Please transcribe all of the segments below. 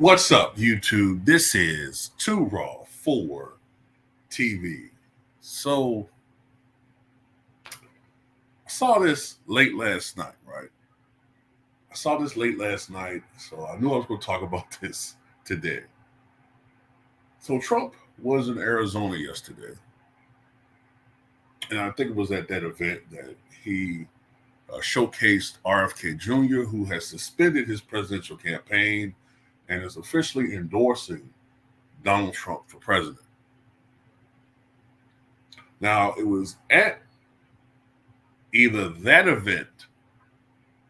What's up, YouTube? This is Too Raw for TV. So, I saw this late last night, right? I saw this late last night, so I knew I was going to talk about this today. So, Trump was in Arizona yesterday, and I think it was at that event that he showcased RFK Jr., who has suspended his presidential campaign and is officially endorsing Donald Trump for president. Now, it was at either that event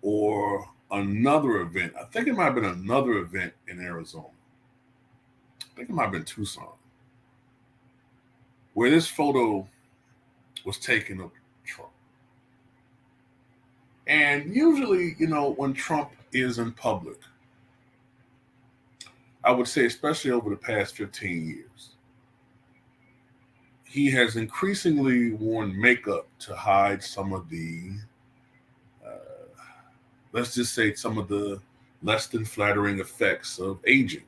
or another event. I think it might have been another event in Arizona. I think it might have been Tucson, where this photo was taken of Trump. And usually, when Trump is in public, I would say, especially over the past 15 years, he has increasingly worn makeup to hide some of the, let's just say, some of the less than flattering effects of aging.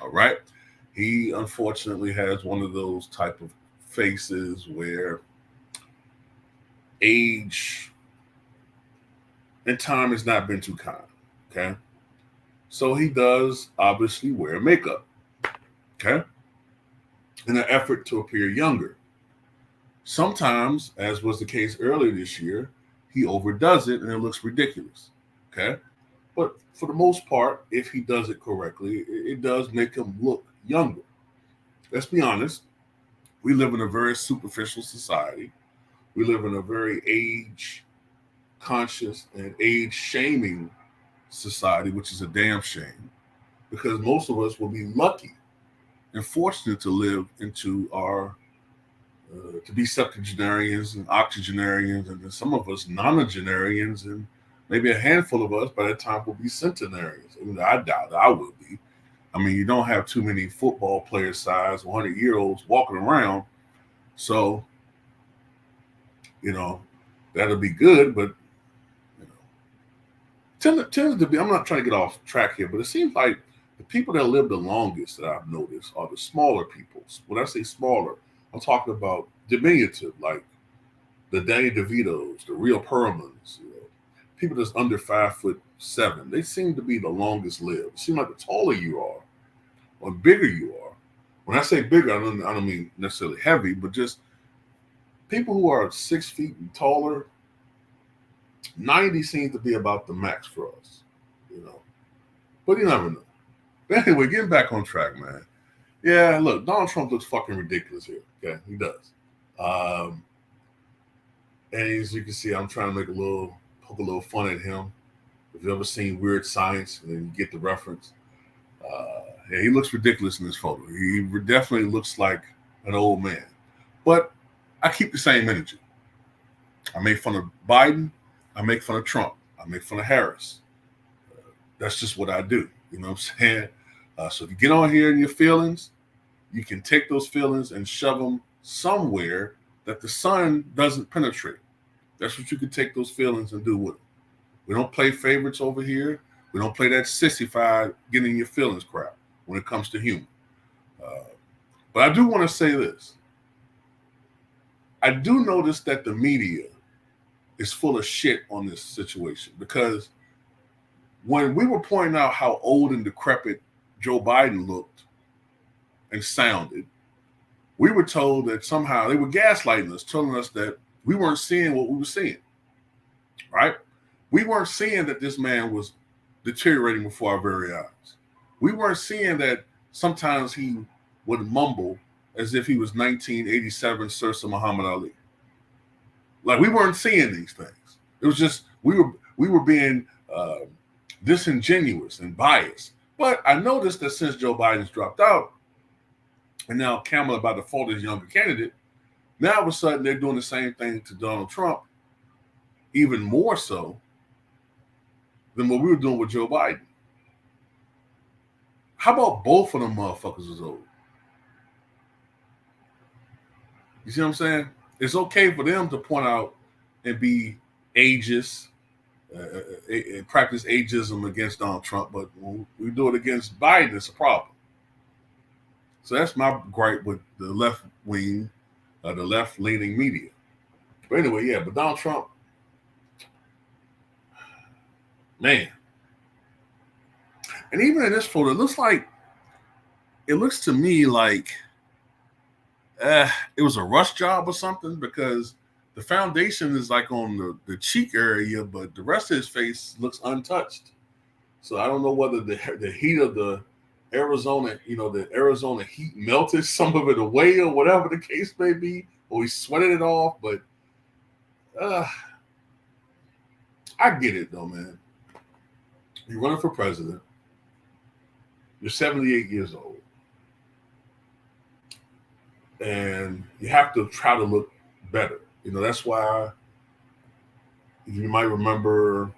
All right. He unfortunately has one of those type of faces where age and time has not been too kind. Okay. So he does obviously wear makeup. Okay. In an effort to appear younger. Sometimes, as was the case earlier this year, he overdoes it and it looks ridiculous. Okay. But for the most part, if he does it correctly, it does make him look younger. Let's be honest. We live in a very superficial society. We live in a very age conscious and age shaming society, which is a damn shame because most of us will be lucky and fortunate to live into our to be septuagenarians and octogenarians, and then some of us nonagenarians, and maybe a handful of us by that time will be centenarians. I doubt I will be. I mean, you don't have too many football player size 100-year-olds walking around, so that'll be good. But tends to be. I'm not trying to get off track here, but it seems like the people that live the longest that I've noticed are the smaller peoples. When I say smaller, I'm talking about diminutive, like the Danny DeVitos, the Real Perlmans, people that's under 5'7". They seem to be the longest lived. It seems like the taller you are, or bigger you are. When I say bigger, I don't mean necessarily heavy, but just people who are 6 feet and taller. 90 seems to be about the max for us. But you never know. But anyway, getting back on track, man. Yeah, look, Donald Trump looks fucking ridiculous here. Okay, he does. And as you can see, I'm trying to poke a little fun at him. If you've ever seen Weird Science, and then you get the reference. Yeah, he looks ridiculous in this photo. He definitely looks like an old man. But I keep the same energy. I make fun of Biden. I make fun of Trump. I make fun of Harris. That's just what I do. You know what I'm saying? So if you get on here in your feelings, you can take those feelings and shove them somewhere that the sun doesn't penetrate. That's what you can take those feelings and do with them. We don't play favorites over here. We don't play that sissified getting your feelings crap when it comes to humor. But I do want to say this. I do notice that the media is full of shit on this situation because when we were pointing out how old and decrepit Joe Biden looked and sounded, we were told that somehow they were gaslighting us, telling us that we weren't seeing what we were seeing, right? We weren't seeing that this man was deteriorating before our very eyes. We weren't seeing that sometimes he would mumble as if he was 1987 Sir Muhammad Ali. Like we weren't seeing these things. It was just we were being disingenuous and biased. But I noticed that since Joe Biden's dropped out, and now Kamala by default is younger candidate, now all of a sudden they're doing the same thing to Donald Trump, even more so than what we were doing with Joe Biden. How about both of them motherfuckers is old? You see what I'm saying? It's okay for them to point out and be ageist practice ageism against Donald Trump, but when we do it against Biden, it's a problem. So that's my gripe with the left wing, the left leaning media. But anyway, yeah, but Donald Trump, man. And even in this photo, it looks to me like it was a rush job or something, because the foundation is like on the cheek area, but the rest of his face looks untouched. So I don't know whether the heat of the Arizona, the Arizona heat melted some of it away or whatever the case may be, or he sweated it off. But I get it though, man. You're running for president. You're 78 years old. And you have to try to look better. That's why you might remember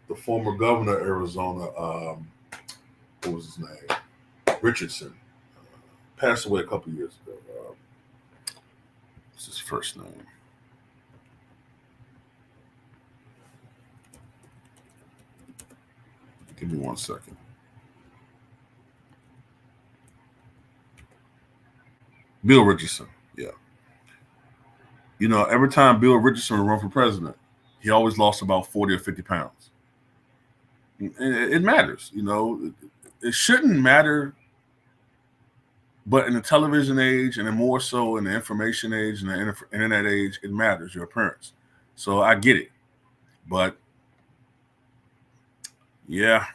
the former governor of Arizona, what was his name? Richardson. Passed away a couple years ago. What's his first name? Give me 1 second. Bill Richardson. Yeah. Every time Bill Richardson would run for president, he always lost about 40 or 50 pounds. It matters, It shouldn't matter, but in the television age, and then more so in the information age and the internet age, it matters, your appearance. So I get it. But yeah,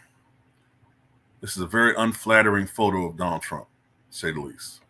this is a very unflattering photo of Donald Trump, to say the least.